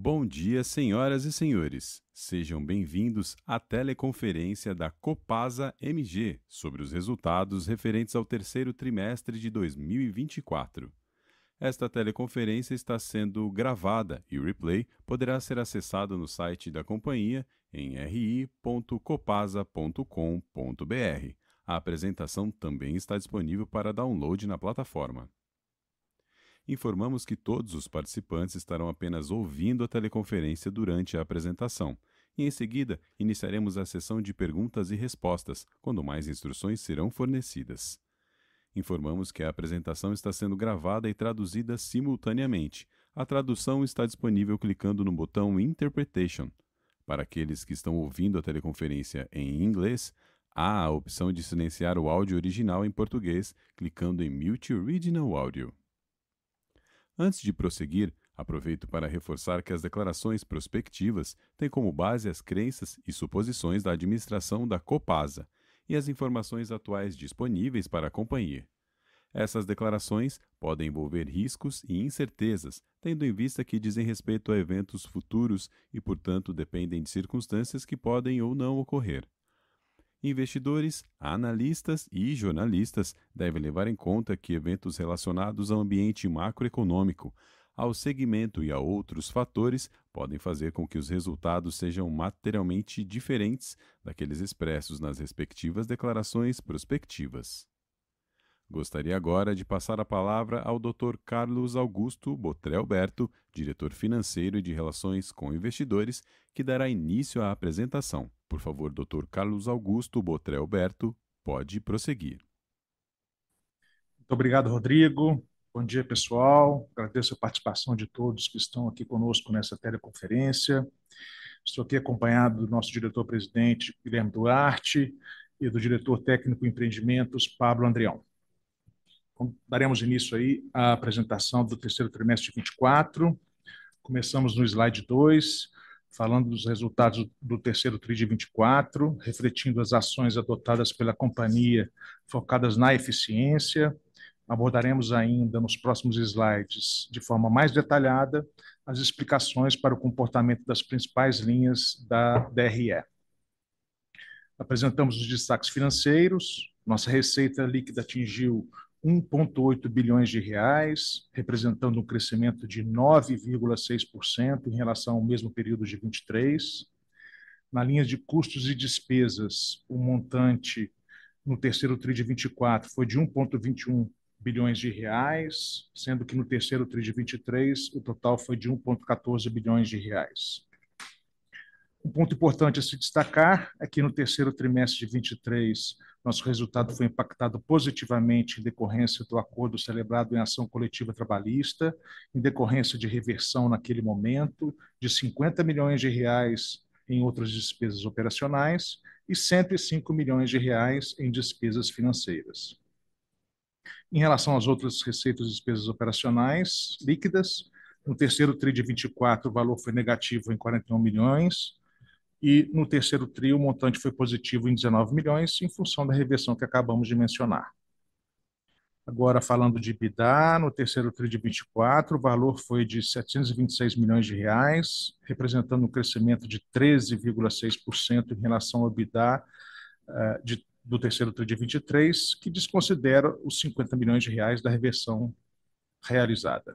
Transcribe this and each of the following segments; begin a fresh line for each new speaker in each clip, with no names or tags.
Bom dia, senhoras e senhores. Sejam bem-vindos à teleconferência da Copasa MG sobre os resultados referentes ao terceiro trimestre de 2024. Esta teleconferência está sendo gravada e o replay poderá ser acessado no site da companhia em ri.copasa.com.br. A apresentação também está disponível para download na plataforma. Informamos que todos os participantes estarão apenas ouvindo a teleconferência durante a apresentação. E em seguida, iniciaremos a sessão de perguntas e respostas, quando mais instruções serão fornecidas. Informamos que a apresentação está sendo gravada e traduzida simultaneamente. A tradução está disponível clicando no botão Interpretation. Para aqueles que estão ouvindo a teleconferência em inglês, há a opção de silenciar o áudio original em português, clicando em Mute Original Audio. Antes de prosseguir, aproveito para reforçar que as declarações prospectivas têm como base as crenças e suposições da administração da Copasa e as informações atuais disponíveis para a companhia. Essas declarações podem envolver riscos e incertezas, tendo em vista que dizem respeito a eventos futuros e, portanto, dependem de circunstâncias que podem ou não ocorrer. Investidores, analistas e jornalistas devem levar em conta que eventos relacionados ao ambiente macroeconômico, ao segmento e a outros fatores podem fazer com que os resultados sejam materialmente diferentes daqueles expressos nas respectivas declarações prospectivas. Gostaria agora de passar a palavra ao Dr. Carlos Augusto Botrel Berto, diretor financeiro e de Relações com Investidores, que dará início à apresentação. Por favor, Dr. Carlos Augusto Botrel Berto, pode prosseguir.
Muito obrigado, Rodrigo. Bom dia, pessoal. Agradeço a participação de todos que estão aqui conosco nessa teleconferência. Estou aqui acompanhado do nosso diretor-presidente, Guilherme Duarte, e do diretor técnico em empreendimentos, Pablo Andreão. Daremos início aí à apresentação do terceiro trimestre de 24. Começamos no slide 2, falando dos resultados do terceiro TRI de 24, refletindo as ações adotadas pela companhia focadas na eficiência. Abordaremos ainda nos próximos slides, de forma mais detalhada, as explicações para o comportamento das principais linhas da DRE. Apresentamos os destaques financeiros. Nossa receita líquida atingiu 1,8 bilhões de reais, representando um crescimento de 9,6% em relação ao mesmo período de 23. Na linha de custos e despesas, o montante no terceiro TRI de 24 foi de 1,21 bilhões de reais, sendo que no terceiro TRI de 23 o total foi de 1,14 bilhões de reais. Um ponto importante a se destacar é que no terceiro trimestre de 23, nosso resultado foi impactado positivamente em decorrência do acordo celebrado em ação coletiva trabalhista, em decorrência de reversão naquele momento de 50 milhões de reais em outras despesas operacionais e 105 milhões de reais em despesas financeiras. Em relação às outras receitas e despesas operacionais líquidas, no terceiro TRI de 24 o valor foi negativo em 41 milhões, e no terceiro TRI o montante foi positivo em 19 milhões, em função da reversão que acabamos de mencionar. Agora, falando de EBITDA, no terceiro TRI de 24, o valor foi de 726 milhões de reais, representando um crescimento de 13,6% em relação ao EBITDA do terceiro TRI de 23, que desconsidera os 50 milhões de reais da reversão realizada.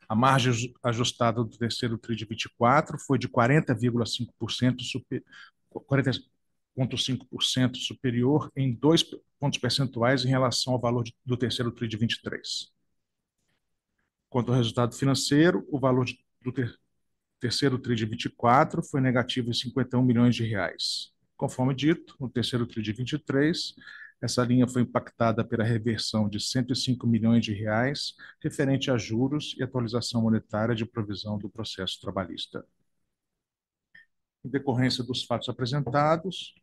A margem ajustada do terceiro TRI de 24 foi de 40,5%, 40,5% superior em 2 pontos percentuais em relação ao valor do terceiro TRI de 23. Quanto ao resultado financeiro, o valor do terceiro TRI de 24 foi negativo em 51 milhões de reais. Conforme dito, no terceiro TRI de 23, essa linha foi impactada pela reversão de 105 milhões de reais referente a juros e atualização monetária de provisão do processo trabalhista. Em decorrência dos fatos apresentados,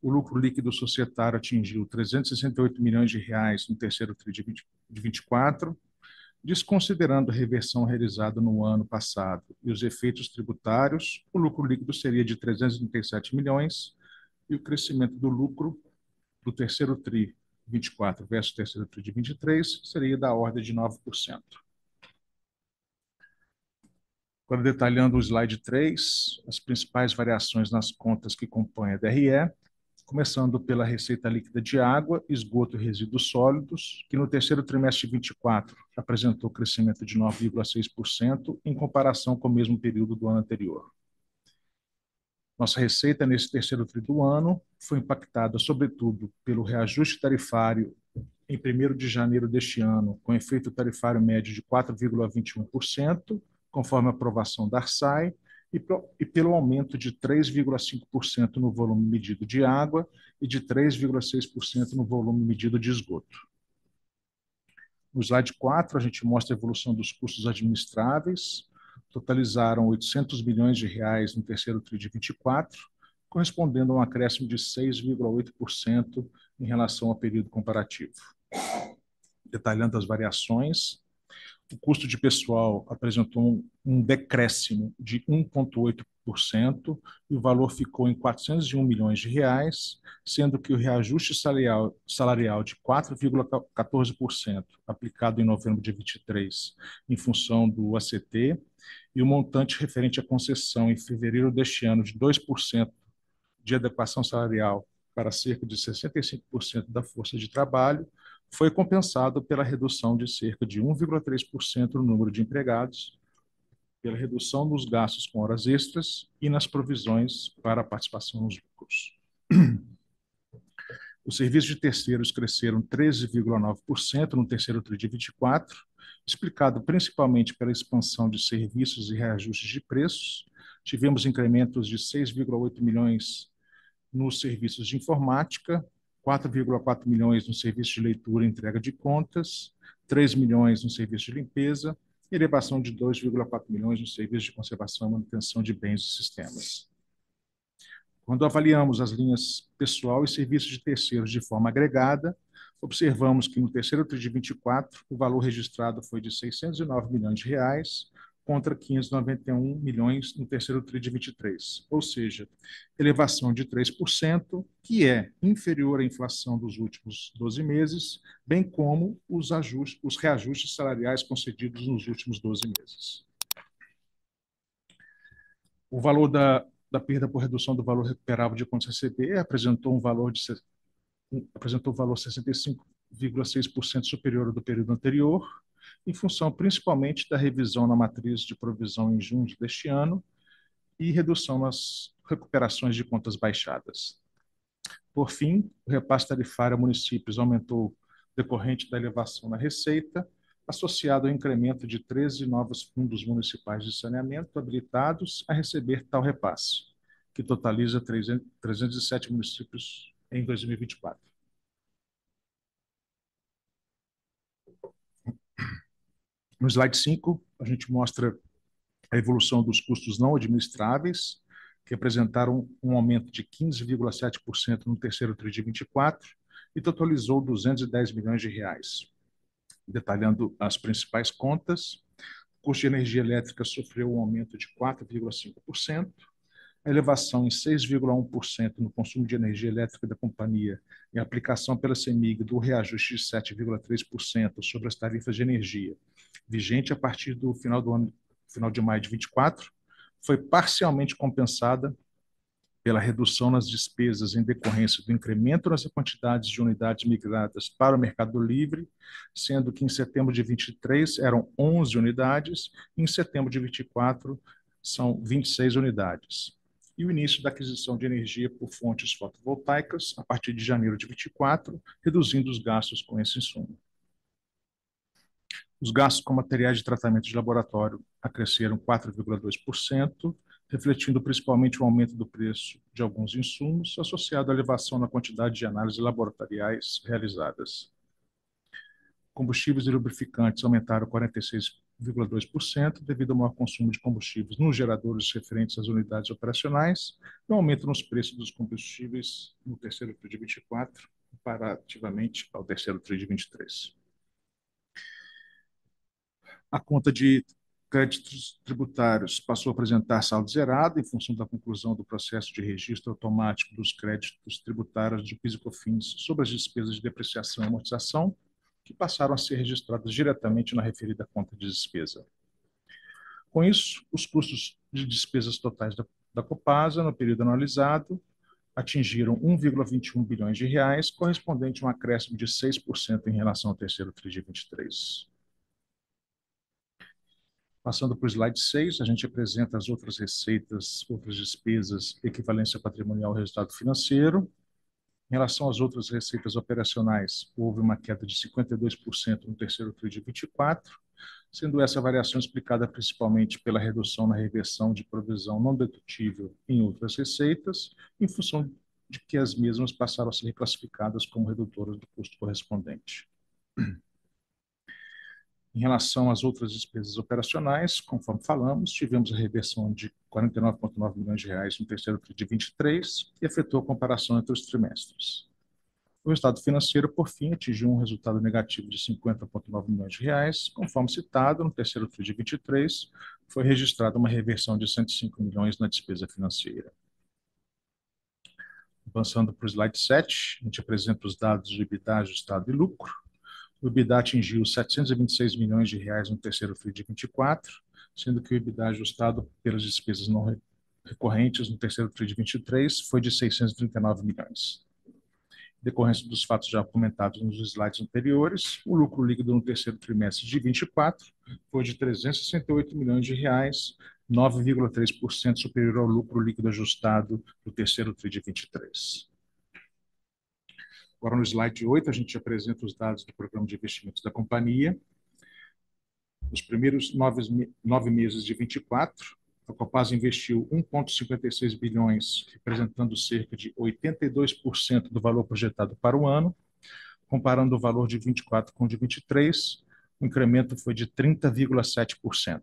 o lucro líquido societário atingiu 368 milhões de reais no terceiro TRI de 24, desconsiderando a reversão realizada no ano passado e os efeitos tributários, o lucro líquido seria de 337 milhões e o crescimento do lucro do terceiro TRI 24 versus o terceiro TRI de 23 seria da ordem de 9%. Agora, detalhando o slide 3, as principais variações nas contas que compõem a DRE, começando pela receita líquida de água, esgoto e resíduos sólidos, que no terceiro trimestre de 24 apresentou crescimento de 9,6% em comparação com o mesmo período do ano anterior. Nossa receita nesse terceiro tri do ano foi impactada, sobretudo, pelo reajuste tarifário em 1º de janeiro deste ano, com efeito tarifário médio de 4,21%, conforme a aprovação da ARSAE, e pelo aumento de 3,5% no volume medido de água e de 3,6% no volume medido de esgoto. No slide 4, a gente mostra a evolução dos custos administráveis, totalizaram 800 milhões de reais no terceiro tri de 24, correspondendo a um acréscimo de 6,8% em relação ao período comparativo. Detalhando as variações, o custo de pessoal apresentou um decréscimo de 1,8% e o valor ficou em 401 milhões de reais, sendo que o reajuste salarial de 4,14%, aplicado em novembro de 23, em função do ACT, e o montante referente à concessão em fevereiro deste ano de 2% de adequação salarial para cerca de 65% da força de trabalho, foi compensado pela redução de cerca de 1,3% no número de empregados, pela redução nos gastos com horas extras e nas provisões para a participação nos lucros. Os serviços de terceiros cresceram 13,9% no terceiro tri de 24, explicado principalmente pela expansão de serviços e reajustes de preços. Tivemos incrementos de 6,8 milhões nos serviços de informática, 4,4 milhões no serviço de leitura e entrega de contas, 3 milhões no serviço de limpeza e elevação de 2,4 milhões no serviço de conservação e manutenção de bens e sistemas. Quando avaliamos as linhas pessoal e serviços de terceiros de forma agregada, observamos que no terceiro tri de 24, o valor registrado foi de 609 milhões de reais, contra 591 milhões no terceiro tri de 23, ou seja, elevação de 3%, que é inferior à inflação dos últimos 12 meses, bem como os reajustes salariais concedidos nos últimos 12 meses. O valor da perda por redução do valor recuperável de contas receber apresentou um valor 65,6% superior ao do período anterior, em função principalmente da revisão na matriz de provisão em junho deste ano e redução nas recuperações de contas baixadas. Por fim, o repasse tarifário a municípios aumentou decorrente da elevação na receita, associado ao incremento de 13 novos fundos municipais de saneamento habilitados a receber tal repasse, que totaliza 307 municípios em 2024. No slide 5, a gente mostra a evolução dos custos não administráveis, que apresentaram um aumento de 15,7% no terceiro tri de 24 e totalizou 210 milhões de reais. Detalhando as principais contas, o custo de energia elétrica sofreu um aumento de 4,5%, a elevação em 6,1% no consumo de energia elétrica da companhia e a aplicação pela CEMIG do reajuste de 7,3% sobre as tarifas de energia, vigente a partir do final de maio de 24, foi parcialmente compensada pela redução nas despesas em decorrência do incremento nas quantidades de unidades migradas para o Mercado Livre, sendo que em setembro de 23 eram 11 unidades e em setembro de 24 são 26 unidades. E o início da aquisição de energia por fontes fotovoltaicas a partir de janeiro de 24, reduzindo os gastos com esse insumo. Os gastos com materiais de tratamento de laboratório acresceram 4,2%, refletindo principalmente o aumento do preço de alguns insumos, associado à elevação na quantidade de análises laboratoriais realizadas. Combustíveis e lubrificantes aumentaram 46,2% devido ao maior consumo de combustíveis nos geradores referentes às unidades operacionais e ao aumento nos preços dos combustíveis no terceiro tri de 24, comparativamente ao terceiro tri de 23. A conta de créditos tributários passou a apresentar saldo zerado em função da conclusão do processo de registro automático dos créditos tributários de PIS e COFINS sobre as despesas de depreciação e amortização, que passaram a ser registradas diretamente na referida conta de despesa. Com isso, os custos de despesas totais da Copasa, no período analisado, atingiram 1,21 bilhões de reais, correspondente a um acréscimo de 6% em relação ao terceiro TRI de 23. Passando para o slide 6, a gente apresenta as outras receitas, outras despesas, equivalência patrimonial e resultado financeiro. Em relação às outras receitas operacionais, houve uma queda de 52% no terceiro TRI de 24, sendo essa variação explicada principalmente pela redução na reversão de provisão não dedutível em outras receitas, em função de que as mesmas passaram a ser reclassificadas como redutoras do custo correspondente. Em relação às outras despesas operacionais, conforme falamos, tivemos a reversão de 49,9 milhões de reais no terceiro TRI de 23, que afetou a comparação entre os trimestres. O resultado financeiro, por fim, atingiu um resultado negativo de 50,9 milhões de reais, conforme citado, no terceiro TRI de 23, foi registrada uma reversão de 105 milhões na despesa financeira. Avançando para o slide 7, a gente apresenta os dados do EBITDA ajustado e lucro. O EBITDA atingiu 726 milhões de reais no terceiro TRI de 24, sendo que o EBITDA ajustado pelas despesas não recorrentes no terceiro TRI de 23 foi de 639 milhões. Em decorrência dos fatos já comentados nos slides anteriores, o lucro líquido no terceiro trimestre de 24 foi de 368 milhões de reais, 9,3% superior ao lucro líquido ajustado do terceiro TRI de 23. Agora, no slide 8, a gente apresenta os dados do programa de investimentos da companhia. Nos primeiros 9 meses de 24, a Copasa investiu 1,56 bilhões, representando cerca de 82% do valor projetado para o ano. Comparando o valor de 24 com o de 23, o incremento foi de 30,7%.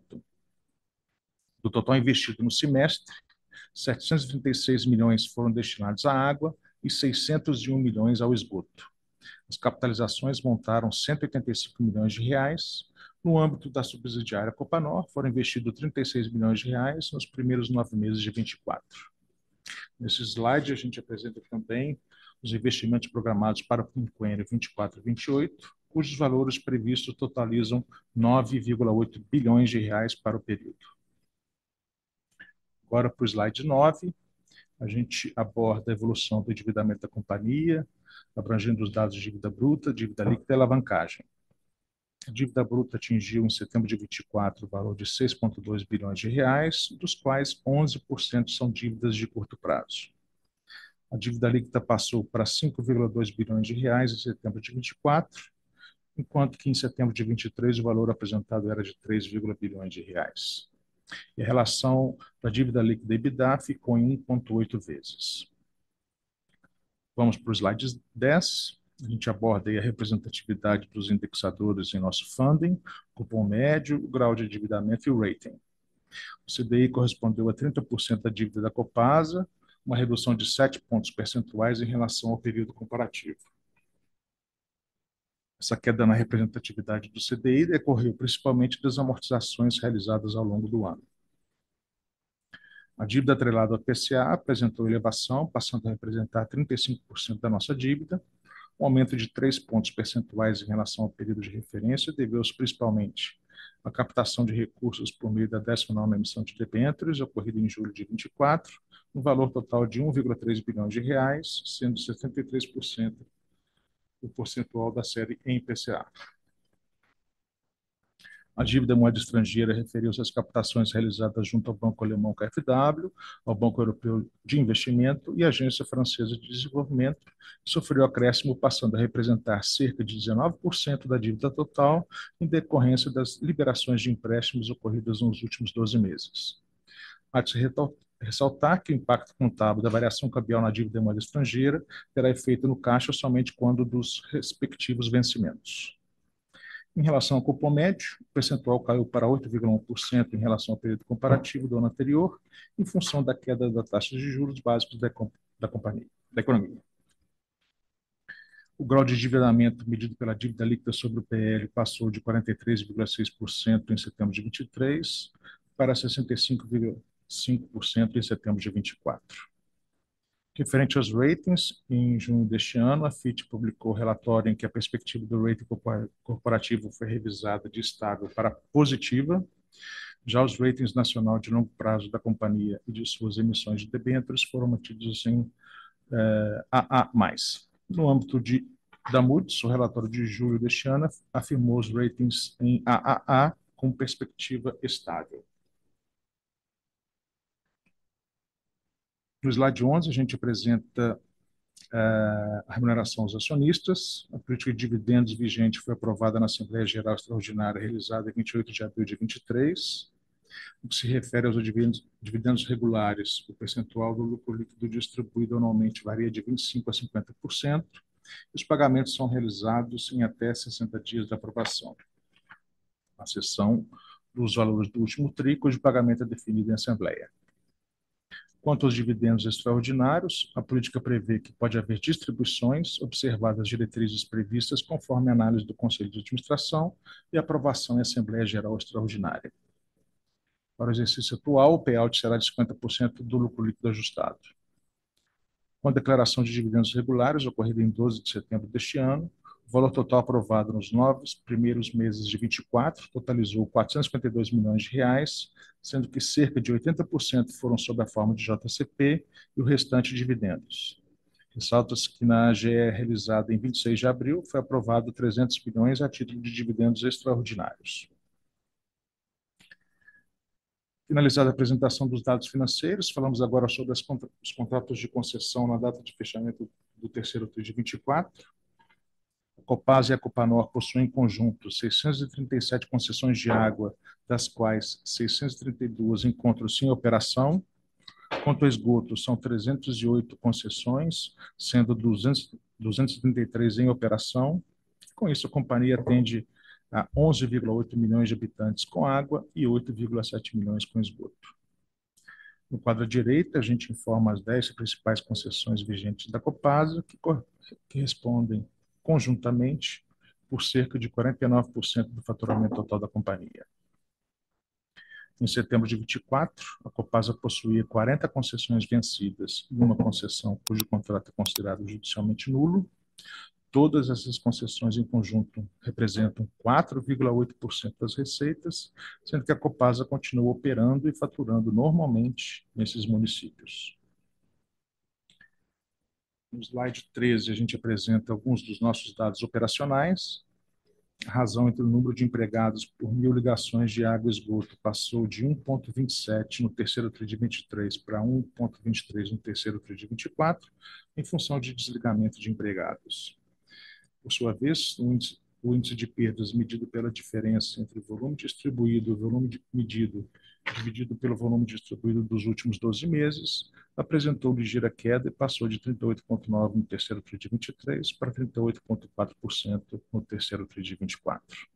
Do total investido no semestre, 736 milhões foram destinados à água e 601 milhões ao esgoto. As capitalizações montaram 185 milhões de reais. No âmbito da subsidiária Copanor, foram investidos 36 milhões de reais nos primeiros 9 meses de 24. Nesse slide, a gente apresenta também os investimentos programados para o quinquênio 24 e 28, cujos valores previstos totalizam 9,8 bilhões de reais para o período. Agora, para o slide 9, a gente aborda a evolução do endividamento da companhia, abrangendo os dados de dívida bruta, dívida líquida e alavancagem. A dívida bruta atingiu, em setembro de 24, o valor de 6,2 bilhões de reais, dos quais 11% são dívidas de curto prazo. A dívida líquida passou para 5,2 bilhões de reais em setembro de 24, enquanto que em setembro de 23 o valor apresentado era de 3, bilhões de reais. E a relação da dívida líquida e EBITDA ficou em 1,8 vezes. Vamos para o slide 10. A gente aborda aí a representatividade dos indexadores em nosso funding, cupom médio, o grau de endividamento e o rating. O CDI correspondeu a 30% da dívida da Copasa, uma redução de 7 pontos percentuais em relação ao período comparativo. Essa queda na representatividade do CDI decorreu principalmente das amortizações realizadas ao longo do ano. A dívida atrelada ao PCA apresentou elevação, passando a representar 35% da nossa dívida. Um aumento de 3 pontos percentuais em relação ao período de referência deveu-se principalmente à captação de recursos por meio da 19ª emissão de debêntures, ocorrida em julho de 24, no valor total de 1,3 bilhões de reais, sendo 73% o percentual da série em PCA. A dívida moeda estrangeira referiu-se às captações realizadas junto ao Banco Alemão KfW, ao Banco Europeu de Investimento e à Agência Francesa de Desenvolvimento, que sofreu acréscimo, passando a representar cerca de 19% da dívida total, em decorrência das liberações de empréstimos ocorridas nos últimos 12 meses. Há de se ressaltar que o impacto contábil da variação cambial na dívida moeda estrangeira terá efeito no caixa somente quando dos respectivos vencimentos. Em relação ao cupom médio, o percentual caiu para 8,1% em relação ao período comparativo do ano anterior, em função da queda da taxa de juros básicos da economia. O grau de endividamento medido pela dívida líquida sobre o PL passou de 43,6% em setembro de 23 para 65,5% em setembro de 24. Referente aos ratings, em junho deste ano, a Fitch publicou relatório em que a perspectiva do rating corporativo foi revisada de estável para positiva. Já os ratings nacional de longo prazo da companhia e de suas emissões de debêntures foram mantidos em AA+. No âmbito da Moody's, o relatório de julho deste ano afirmou os ratings em AAA com perspectiva estável. No slide 11, a gente apresenta a remuneração aos acionistas. A política de dividendos vigente foi aprovada na Assembleia Geral Extraordinária realizada em 28 de abril de 23. No que se refere aos dividendos regulares, o percentual do lucro líquido distribuído anualmente varia de 25% a 50%. Os pagamentos são realizados em até 60 dias da aprovação. A seção dos valores do último TRI, cujo pagamento é definido em Assembleia. Quanto aos dividendos extraordinários, a política prevê que pode haver distribuições, observadas as diretrizes previstas conforme a análise do Conselho de Administração e aprovação em Assembleia Geral Extraordinária. Para o exercício atual, o payout será de 50% do lucro líquido ajustado. Com a declaração de dividendos regulares, ocorrida em 12 de setembro deste ano, o valor total aprovado nos 9 primeiros meses de 24 totalizou R$ 452 milhões, sendo que cerca de 80% foram sob a forma de JCP e o restante dividendos. Ressalta-se que na AGE realizada em 26 de abril foi aprovado 300 milhões a título de dividendos extraordinários. Finalizada a apresentação dos dados financeiros, falamos agora sobre os contratos de concessão na data de fechamento do terceiro TRI de 24. A Copasa e a Copanor possuem em conjunto 637 concessões de água, das quais 632 encontram-se em operação. Quanto ao esgoto, são 308 concessões, sendo 233 em operação. Com isso, a companhia atende a 11,8 milhões de habitantes com água e 8,7 milhões com esgoto. No quadro à direita, a gente informa as 10 principais concessões vigentes da Copasa, que respondem conjuntamente por cerca de 49% do faturamento total da companhia. Em setembro de 24, a Copasa possuía 40 concessões vencidas e uma concessão cujo contrato é considerado judicialmente nulo. Todas essas concessões em conjunto representam 4,8% das receitas, sendo que a Copasa continua operando e faturando normalmente nesses municípios. No slide 13, a gente apresenta alguns dos nossos dados operacionais. A razão entre o número de empregados por 1.000 ligações de água e esgoto passou de 1,27 no terceiro TRI de 23 para 1,23 no terceiro TRI de 24, em função de desligamento de empregados. Por sua vez, o índice de perdas medido pela diferença entre o volume distribuído e o volume medido dividido pelo volume distribuído dos últimos 12 meses apresentou ligeira queda e passou de 38,9% no terceiro TRI de 23 para 38,4% no terceiro TRI de 24.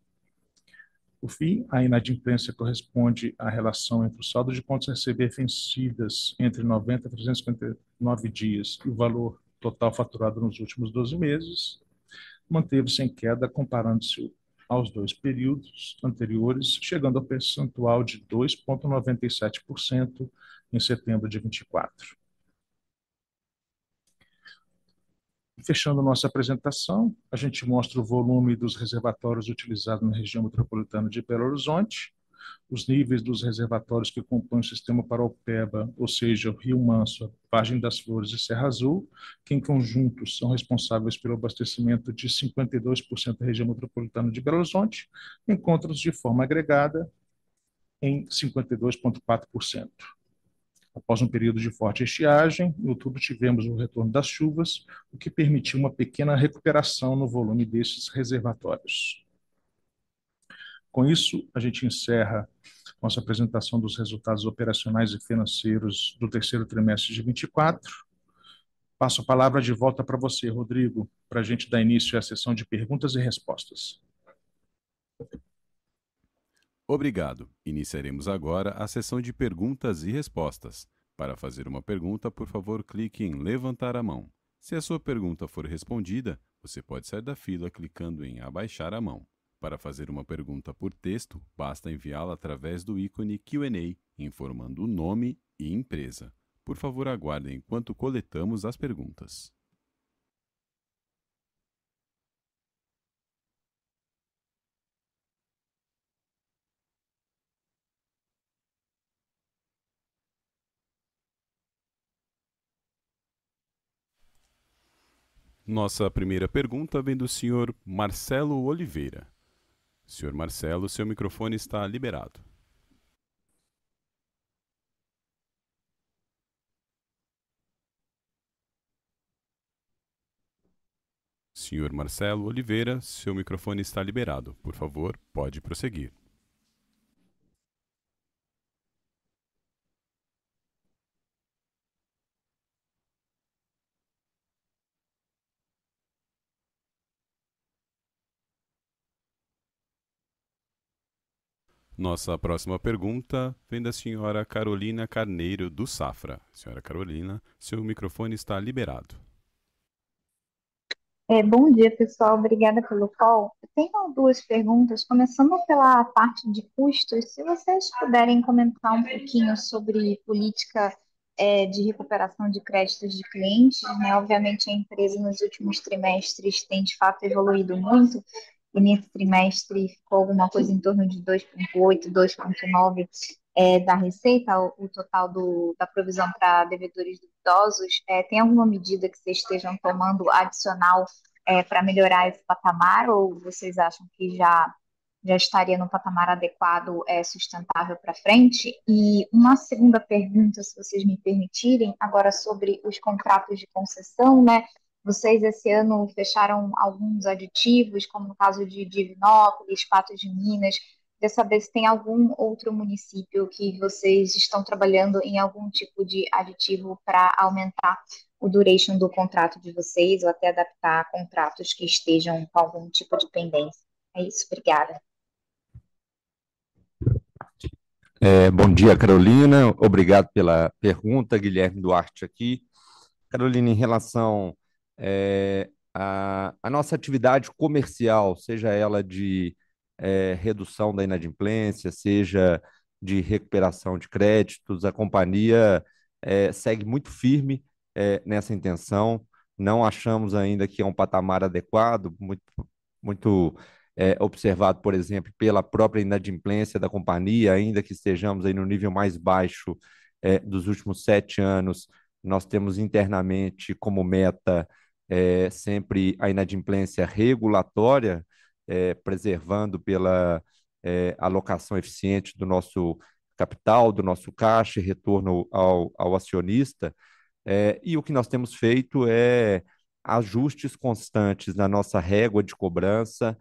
Por fim, a inadimplência corresponde à relação entre o saldo de contas a receber vencidas entre 90 e 359 dias e o valor total faturado nos últimos 12 meses, manteve-se em queda comparando-se aos dois períodos anteriores, chegando ao percentual de 2,97% em setembro de 24. Fechando nossa apresentação, a gente mostra o volume dos reservatórios utilizados na região metropolitana de Belo Horizonte, os níveis dos reservatórios que compõem o sistema Paraopeba, ou seja, o Rio Manso, Vargem das Flores e Serra Azul, que em conjunto são responsáveis pelo abastecimento de 52% da região metropolitana de Belo Horizonte, encontram-se de forma agregada em 52,4%. Após um período de forte estiagem, em outubro tivemos o retorno das chuvas, o que permitiu uma pequena recuperação no volume destes reservatórios. Com isso, a gente encerra nossa apresentação dos resultados operacionais e financeiros do terceiro trimestre de 24. Passo a palavra de volta para você, Rodrigo, para a gente dar início à sessão de perguntas e respostas.
Obrigado. Iniciaremos agora a sessão de perguntas e respostas. Para fazer uma pergunta, por favor, clique em levantar a mão. Se a sua pergunta for respondida, você pode sair da fila clicando em abaixar a mão. Para fazer uma pergunta por texto, basta enviá-la através do ícone Q&A, informando o nome e empresa. Por favor, aguardem enquanto coletamos as perguntas. Nossa primeira pergunta vem do senhor Marcelo Oliveira. Senhor Marcelo, seu microfone está liberado. Senhor Marcelo Oliveira, seu microfone está liberado. Por favor, pode prosseguir. Nossa próxima pergunta vem da senhora Carolina Carneiro, do Safra. Senhora Carolina, seu microfone está liberado.
Bom dia, pessoal. Obrigada pelo call. Eu tenho duas perguntas, começando pela parte de custos. Se vocês puderem comentar um pouquinho sobre política, de recuperação de créditos de clientes, né? Obviamente, a empresa nos últimos trimestres tem, de fato, evoluído muito, e nesse trimestre ficou alguma coisa em torno de 2,8, 2,9 da receita, o total da provisão para devedores duvidosos. Tem alguma medida que vocês estejam tomando adicional para melhorar esse patamar, ou vocês acham que já estaria no patamar adequado, sustentável para frente? E uma segunda pergunta, se vocês me permitirem, agora sobre os contratos de concessão, né? Vocês esse ano fecharam alguns aditivos, como no caso de Divinópolis, Patos de Minas. Queria saber se tem algum outro município que vocês estão trabalhando em algum tipo de aditivo para aumentar o duration do contrato de vocês, ou até adaptar contratos que estejam com algum tipo de pendência. É isso, obrigada.
Bom dia, Carolina. Obrigado pela pergunta, Guilherme Duarte aqui. Carolina, em relação à nossa atividade comercial, seja ela de redução da inadimplência, seja de recuperação de créditos, a companhia segue muito firme nessa intenção. Não achamos ainda que é um patamar adequado, muito observado, por exemplo, pela própria inadimplência da companhia, ainda que estejamos aí no nível mais baixo dos últimos 7 anos. Nós temos internamente como meta sempre a inadimplência regulatória, preservando pela alocação eficiente do nosso capital, do nosso caixa e retorno ao acionista. E o que nós temos feito é ajustes constantes na nossa régua de cobrança,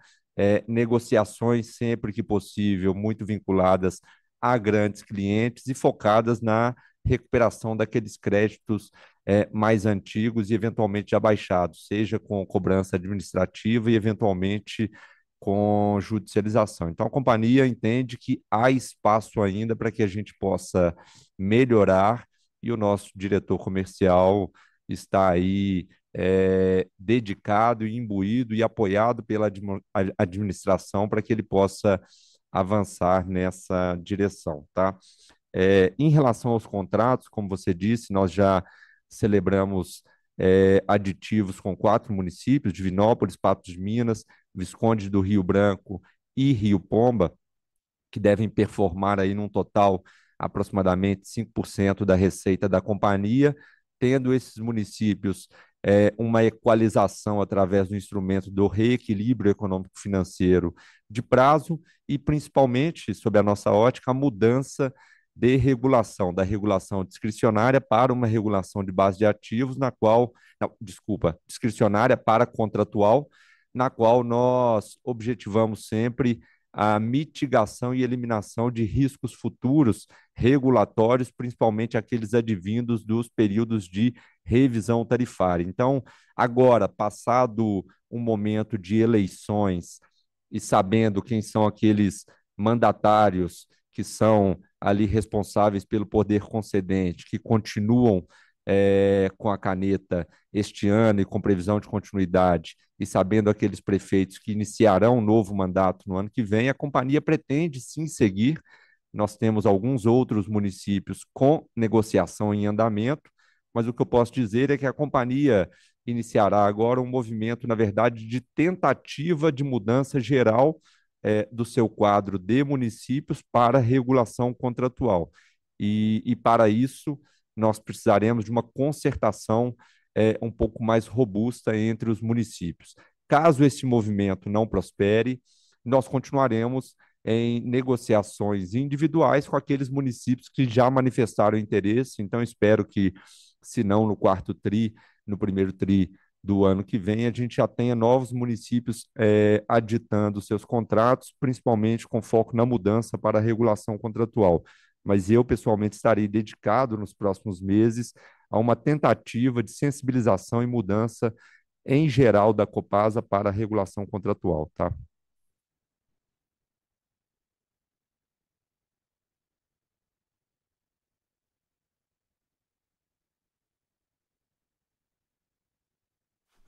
negociações sempre que possível, muito vinculadas a grandes clientes e focadas na recuperação daqueles créditos mais antigos e eventualmente abaixados, seja com cobrança administrativa e eventualmente com judicialização. Então, a companhia entende que há espaço ainda para que a gente possa melhorar, e o nosso diretor comercial está aí dedicado e imbuído e apoiado pela administração para que ele possa avançar nessa direção, tá? Em relação aos contratos, como você disse, nós já celebramos aditivos com 4 municípios: Divinópolis, Patos de Minas, Visconde do Rio Branco e Rio Pomba, que devem performar aí num total aproximadamente 5% da receita da companhia, tendo esses municípios uma equalização através do instrumento do reequilíbrio econômico-financeiro de prazo e, principalmente, sob a nossa ótica, a mudança de regulação, da regulação discricionária para uma regulação de base de ativos, na qual, não, desculpa, discricionária para contratual, na qual nós objetivamos sempre a mitigação e eliminação de riscos futuros regulatórios, principalmente aqueles advindos dos períodos de revisão tarifária. Então, agora, passado um momento de eleições e sabendo quem são aqueles mandatários que são ali responsáveis pelo poder concedente, que continuam com a caneta este ano e com previsão de continuidade, e sabendo aqueles prefeitos que iniciarão um novo mandato no ano que vem, a companhia pretende sim seguir. Nós temos alguns outros municípios com negociação em andamento, mas o que eu posso dizer é que a companhia iniciará agora um movimento, na verdade, de tentativa de mudança geral do seu quadro de municípios para regulação contratual. E para isso, nós precisaremos de uma concertação um pouco mais robusta entre os municípios. Caso esse movimento não prospere, nós continuaremos em negociações individuais com aqueles municípios que já manifestaram interesse. Então, espero que, se não no quarto TRI, no primeiro TRI do ano que vem, a gente já tenha novos municípios aditando seus contratos, principalmente com foco na mudança para a regulação contratual. Mas eu, pessoalmente, estarei dedicado nos próximos meses a uma tentativa de sensibilização e mudança em geral da Copasa para a regulação contratual, tá?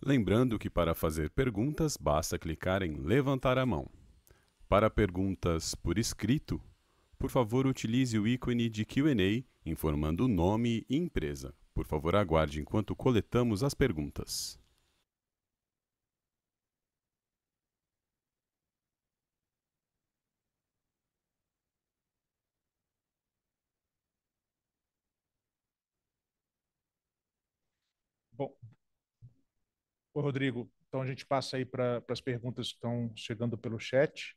Lembrando que para fazer perguntas basta clicar em levantar a mão. Para perguntas por escrito, por favor utilize o ícone de Q&A informando o nome e empresa. Por favor, aguarde enquanto coletamos as perguntas.
Bom, Rodrigo, então a gente passa aí para as perguntas que estão chegando pelo chat.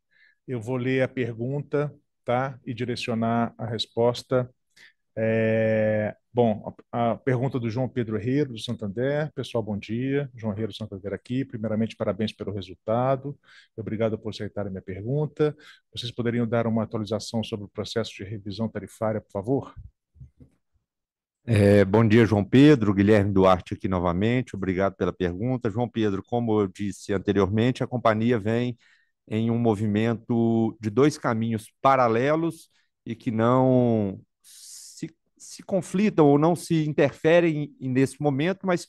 Eu vou ler a pergunta, tá? E direcionar a resposta. Bom, a pergunta do João Pedro Herrero, do Santander. Pessoal, bom dia. João Herrero, do Santander aqui. Primeiramente, parabéns pelo resultado. Obrigado por aceitar a minha pergunta. Vocês poderiam dar uma atualização sobre o processo de revisão tarifária, por favor?
Bom dia, João Pedro. Guilherme Duarte aqui novamente. Obrigado pela pergunta. João Pedro, como eu disse anteriormente, a companhia vem em um movimento de dois caminhos paralelos e que não se conflitam ou não se interferem nesse momento, mas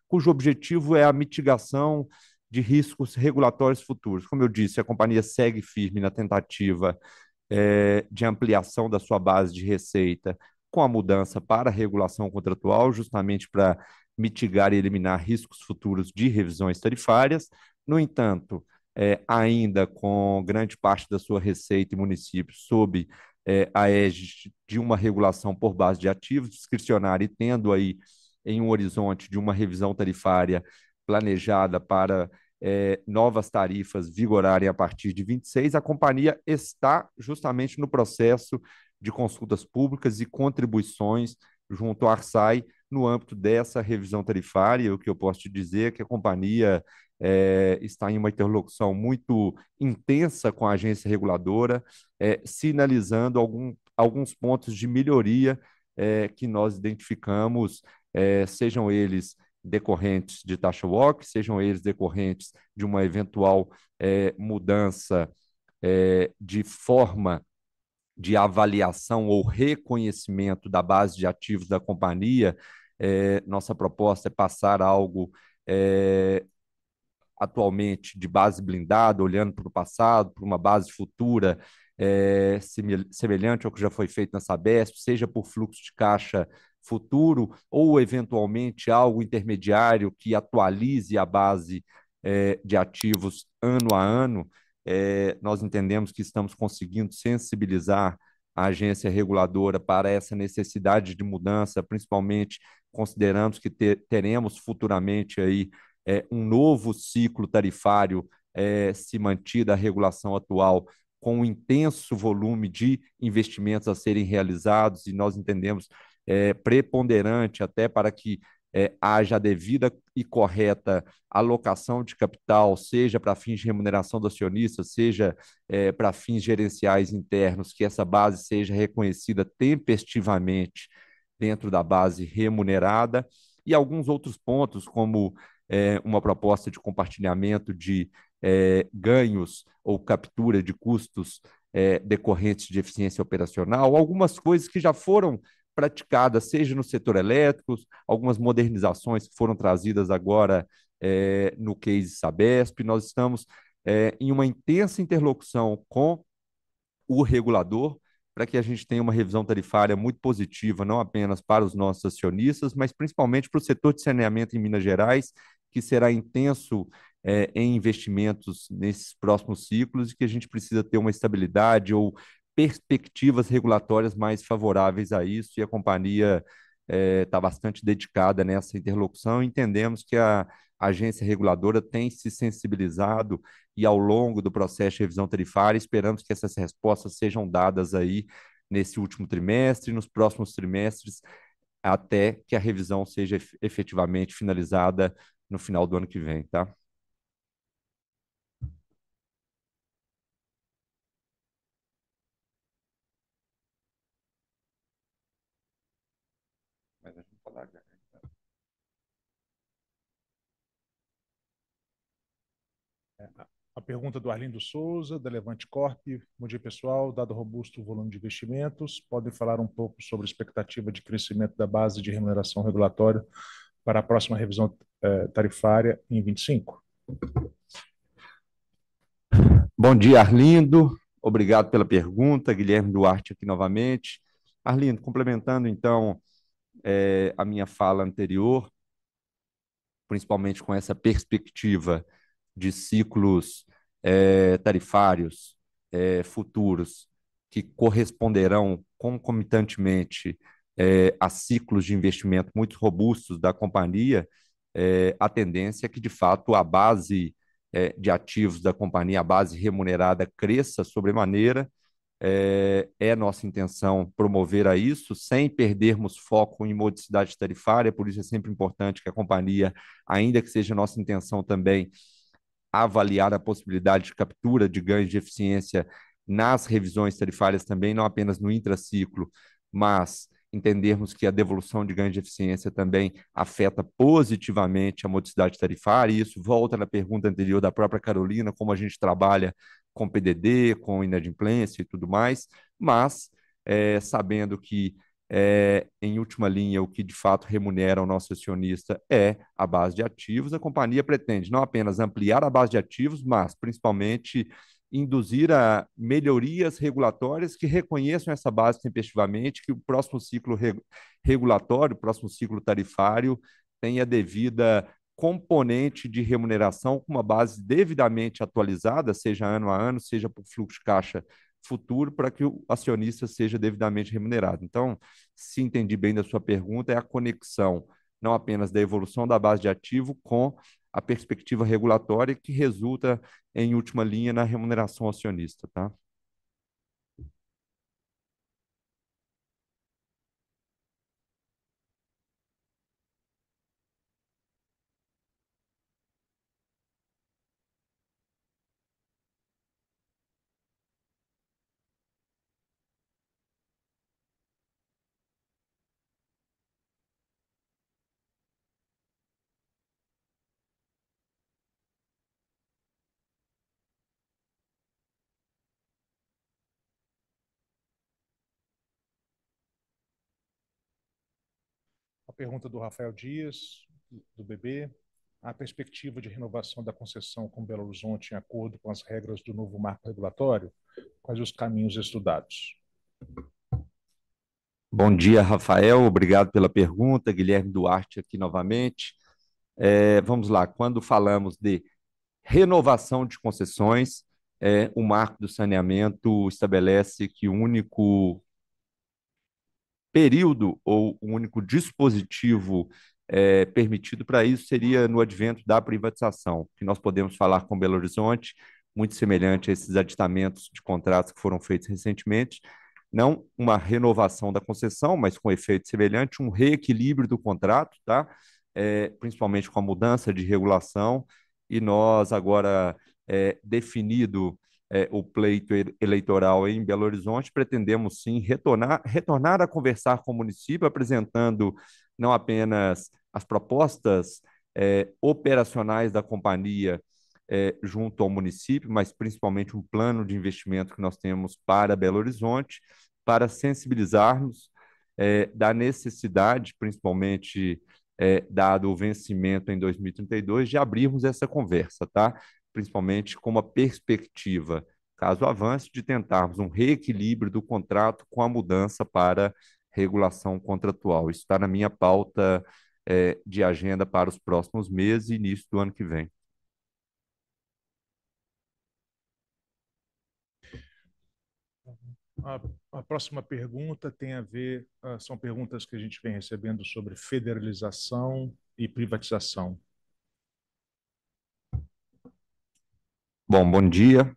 cujo objetivo é a mitigação de riscos regulatórios futuros. Como eu disse, a companhia segue firme na tentativa de ampliação da sua base de receita com a mudança para a regulação contratual, justamente para mitigar e eliminar riscos futuros de revisões tarifárias. No entanto, ainda com grande parte da sua receita e municípios sob a égide de uma regulação por base de ativos discricionária e tendo aí em um horizonte de uma revisão tarifária planejada para novas tarifas vigorarem a partir de 26, a companhia está justamente no processo de consultas públicas e contribuições junto ao Arsai no âmbito dessa revisão tarifária. O que eu posso te dizer é que a companhia está em uma interlocução muito intensa com a agência reguladora, sinalizando alguns pontos de melhoria que nós identificamos, sejam eles decorrentes de taxa WOC, sejam eles decorrentes de uma eventual mudança de forma de avaliação ou reconhecimento da base de ativos da companhia. Nossa proposta é passar algo atualmente de base blindada, olhando para o passado, para uma base futura semelhante ao que já foi feito na Sabesp, seja por fluxo de caixa futuro ou eventualmente algo intermediário que atualize a base de ativos ano a ano. Nós entendemos que estamos conseguindo sensibilizar a agência reguladora para essa necessidade de mudança, principalmente consideramos que teremos futuramente aí um novo ciclo tarifário se mantida a regulação atual com um intenso volume de investimentos a serem realizados, e nós entendemos preponderante até para que haja a devida e correta alocação de capital, seja para fins de remuneração do acionista, seja para fins gerenciais internos, que essa base seja reconhecida tempestivamente dentro da base remunerada, e alguns outros pontos, como uma proposta de compartilhamento de ganhos ou captura de custos decorrentes de eficiência operacional, algumas coisas que já foram praticadas, seja no setor elétrico, algumas modernizações que foram trazidas agora no case Sabesp. Nós estamos em uma intensa interlocução com o regulador para que a gente tenha uma revisão tarifária muito positiva, não apenas para os nossos acionistas, mas principalmente para o setor de saneamento em Minas Gerais, que será intenso em investimentos nesses próximos ciclos e que a gente precisa ter uma estabilidade ou perspectivas regulatórias mais favoráveis a isso, e a companhia está bastante dedicada nessa interlocução. Entendemos que a agência reguladora tem se sensibilizado e ao longo do processo de revisão tarifária, esperamos que essas respostas sejam dadas aí nesse último trimestre e nos próximos trimestres, até que a revisão seja efetivamente finalizada no final do ano que vem, tá? Mas a gente falar,
A pergunta do Arlindo Souza, da Levante Corp. Bom dia, pessoal. Dado o robusto volume de investimentos, podem falar um pouco sobre a expectativa de crescimento da base de remuneração regulatória para a próxima revisão tarifária em 25?
Bom dia, Arlindo. Obrigado pela pergunta. Guilherme Duarte aqui novamente. Arlindo, complementando então a minha fala anterior, principalmente com essa perspectiva de ciclos tarifários futuros que corresponderão concomitantemente a ciclos de investimento muito robustos da companhia, a tendência é que, de fato, a base de ativos da companhia, a base remunerada, cresça sobremaneira. É nossa intenção promover a isso, sem perdermos foco em modicidade tarifária, por isso é sempre importante que a companhia, ainda que seja nossa intenção também, avaliar a possibilidade de captura de ganhos de eficiência nas revisões tarifárias também, não apenas no intraciclo, mas entendermos que a devolução de ganhos de eficiência também afeta positivamente a modicidade tarifária, e isso volta na pergunta anterior da própria Carolina, como a gente trabalha com PDD, com inadimplência e tudo mais, mas sabendo que em última linha, o que de fato remunera o nosso acionista é a base de ativos. A companhia pretende não apenas ampliar a base de ativos, mas principalmente induzir a melhorias regulatórias que reconheçam essa base tempestivamente, que o próximo ciclo regulatório, o próximo ciclo tarifário, tenha a devida componente de remuneração com uma base devidamente atualizada, seja ano a ano, seja por fluxo de caixa futuro, para que o acionista seja devidamente remunerado. Então, se entendi bem da sua pergunta, é a conexão não apenas da evolução da base de ativo com a perspectiva regulatória que resulta, em última linha, na remuneração acionista, tá?
A pergunta do Rafael Dias, do BB. A perspectiva de renovação da concessão com Belo Horizonte em acordo com as regras do novo marco regulatório? Quais os caminhos estudados?
Bom dia, Rafael. Obrigado pela pergunta. Guilherme Duarte aqui novamente. Vamos lá. Quando falamos de renovação de concessões, o marco do saneamento estabelece que o único período ou o único dispositivo permitido para isso seria no advento da privatização, que nós podemos falar com Belo Horizonte, muito semelhante a esses aditamentos de contratos que foram feitos recentemente, não uma renovação da concessão, mas com efeito semelhante, um reequilíbrio do contrato, tá? Principalmente com a mudança de regulação, e nós agora, definido o pleito eleitoral em Belo Horizonte, pretendemos sim retornar a conversar com o município, apresentando não apenas as propostas operacionais da companhia junto ao município, mas principalmente um plano de investimento que nós temos para Belo Horizonte, para sensibilizarmos da necessidade, principalmente dado o vencimento em 2032, de abrirmos essa conversa, tá? Principalmente com uma perspectiva, caso avance, de tentarmos um reequilíbrio do contrato com a mudança para regulação contratual. Isso está na minha pauta de agenda para os próximos meses e início do ano que vem.
A próxima pergunta tem a ver, são perguntas que a gente vem recebendo sobre federalização e privatização.
Bom dia.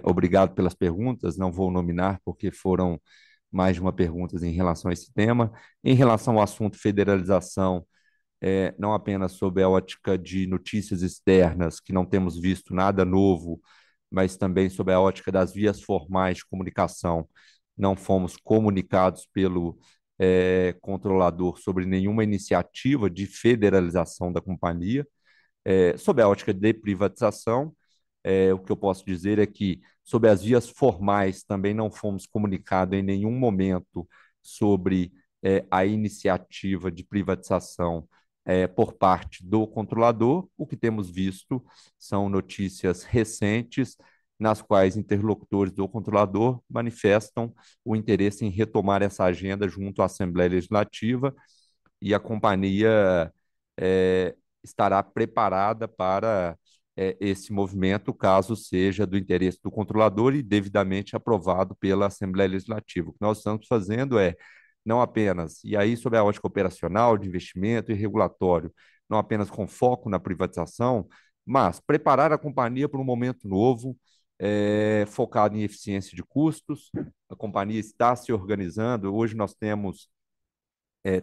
Obrigado pelas perguntas. Não vou nominar porque foram mais de uma pergunta em relação a esse tema. Em relação ao assunto federalização, não apenas sob a ótica de notícias externas, que não temos visto nada novo, mas também sob a ótica das vias formais de comunicação, não fomos comunicados pelo controlador sobre nenhuma iniciativa de federalização da companhia. Sob a ótica de privatização, o que eu posso dizer é que, sob as vias formais, também não fomos comunicados em nenhum momento sobre a iniciativa de privatização por parte do controlador. O que temos visto são notícias recentes, nas quais interlocutores do controlador manifestam o interesse em retomar essa agenda junto à Assembleia Legislativa, e a companhia estará preparada para esse movimento, caso seja do interesse do controlador e devidamente aprovado pela Assembleia Legislativa. O que nós estamos fazendo não apenas, e aí sob a ótica operacional, de investimento e regulatório, não apenas com foco na privatização, mas preparar a companhia para um momento novo, focado em eficiência de custos. A companhia está se organizando. Hoje nós temos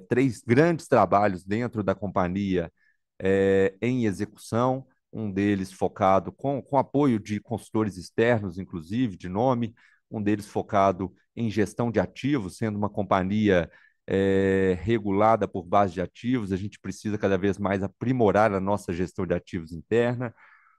três grandes trabalhos dentro da companhia em execução, um deles focado com apoio de consultores externos, inclusive, de nome, um deles focado em gestão de ativos, sendo uma companhia regulada por base de ativos. A gente precisa cada vez mais aprimorar a nossa gestão de ativos interna.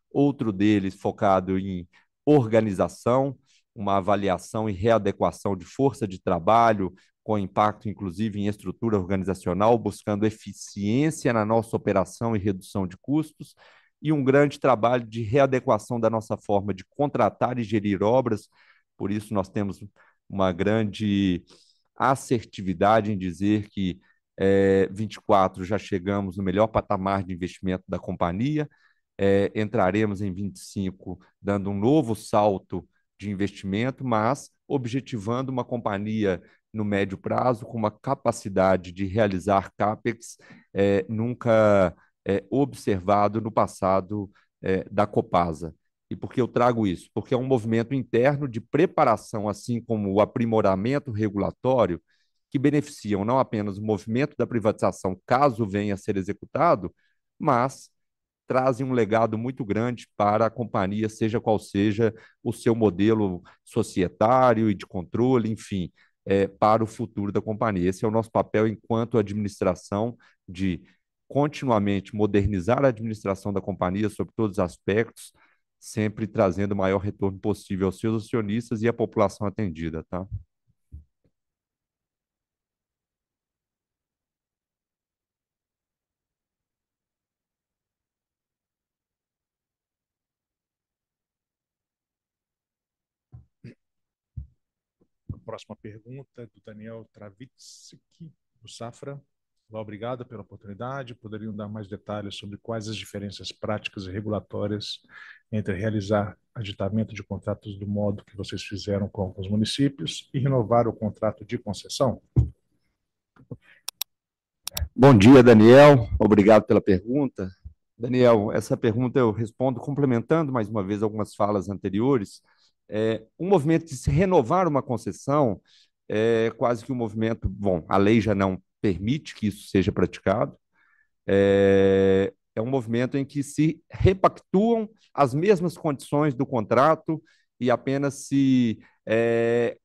Outro deles focado em organização, uma avaliação e readequação de força de trabalho, com impacto, inclusive, em estrutura organizacional, buscando eficiência na nossa operação e redução de custos, e um grande trabalho de readequação da nossa forma de contratar e gerir obras. Por isso, nós temos uma grande assertividade em dizer que 24 já chegamos no melhor patamar de investimento da companhia. Entraremos em 25 dando um novo salto de investimento, mas objetivando uma companhia no médio prazo com uma capacidade de realizar CAPEX nunca observado no passado da Copasa. E por que eu trago isso? Porque é um movimento interno de preparação, assim como o aprimoramento regulatório, que beneficiam não apenas o movimento da privatização, caso venha a ser executado, mas trazem um legado muito grande para a companhia, seja qual seja o seu modelo societário e de controle, enfim, para o futuro da companhia. Esse é o nosso papel enquanto administração, de continuamente modernizar a administração da companhia sob todos os aspectos, sempre trazendo o maior retorno possível aos seus acionistas e à população atendida, tá?
A próxima pergunta é do Daniel Travitsky, do Safra. Obrigado pela oportunidade. Poderiam dar mais detalhes sobre quais as diferenças práticas e regulatórias entre realizar aditamento de contratos do modo que vocês fizeram com os municípios e renovar o contrato de concessão?
Bom dia, Daniel. Obrigado pela pergunta. Daniel, essa pergunta eu respondo complementando mais uma vez algumas falas anteriores. Um movimento de se renovar uma concessão é quase que um movimento. Bom, a lei já não permite que isso seja praticado. É um movimento em que se repactuam as mesmas condições do contrato e apenas se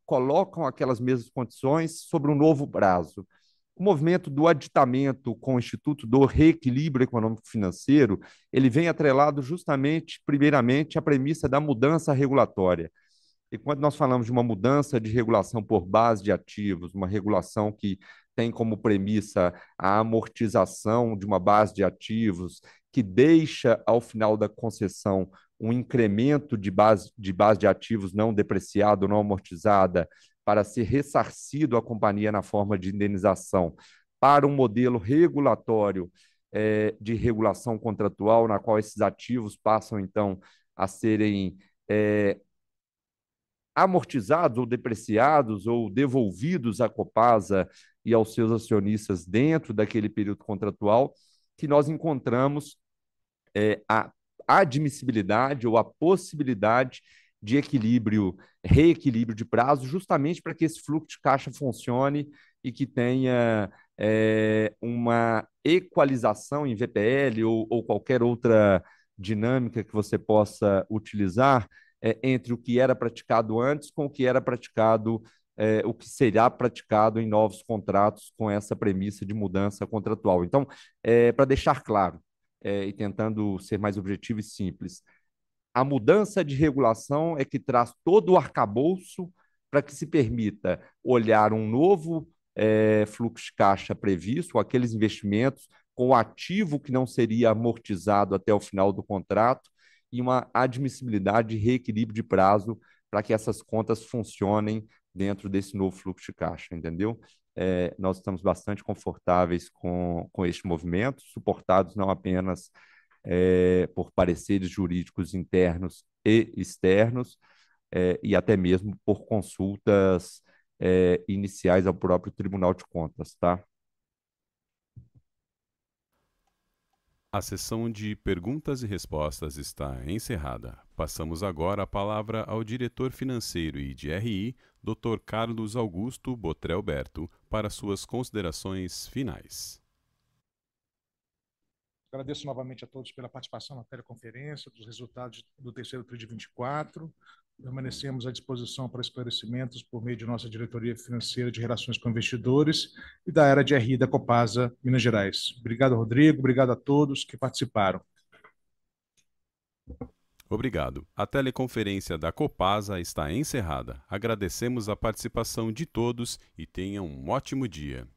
colocam aquelas mesmas condições sobre um novo prazo. O movimento do aditamento com o Instituto do Reequilíbrio Econômico-Financeiro, ele vem atrelado justamente, primeiramente, à premissa da mudança regulatória. E quando nós falamos de uma mudança de regulação por base de ativos, uma regulação que tem como premissa a amortização de uma base de ativos, que deixa, ao final da concessão, um incremento de base de ativos não depreciada, não amortizada, para ser ressarcido à companhia na forma de indenização, para um modelo regulatório de regulação contratual, na qual esses ativos passam, então, a serem amortizados ou depreciados ou devolvidos à Copasa e aos seus acionistas dentro daquele período contratual, que nós encontramos a admissibilidade ou a possibilidade de reequilíbrio de prazo, justamente para que esse fluxo de caixa funcione e que tenha uma equalização em VPL ou qualquer outra dinâmica que você possa utilizar entre o que era praticado antes com o que era praticado, o que será praticado em novos contratos com essa premissa de mudança contratual. Então, para deixar claro, e tentando ser mais objetivo e simples, a mudança de regulação é que traz todo o arcabouço para que se permita olhar um novo fluxo de caixa previsto, aqueles investimentos com o ativo que não seria amortizado até o final do contrato e uma admissibilidade de reequilíbrio de prazo para que essas contas funcionem dentro desse novo fluxo de caixa, entendeu? Nós estamos bastante confortáveis com este movimento, suportados não apenas por pareceres jurídicos internos e externos, e até mesmo por consultas iniciais ao próprio Tribunal de Contas, tá?
A sessão de perguntas e respostas está encerrada. Passamos agora a palavra ao diretor financeiro e de RI, Dr. Carlos Augusto Botrel Berto, para suas considerações finais.
Agradeço novamente a todos pela participação na teleconferência dos resultados do terceiro TRI de 24. Permanecemos à disposição para esclarecimentos por meio de nossa diretoria financeira de relações com investidores e da área de RI da Copasa Minas Gerais. Obrigado, Rodrigo. Obrigado a todos que participaram.
Obrigado. A teleconferência da Copasa está encerrada. Agradecemos a participação de todos e tenham um ótimo dia.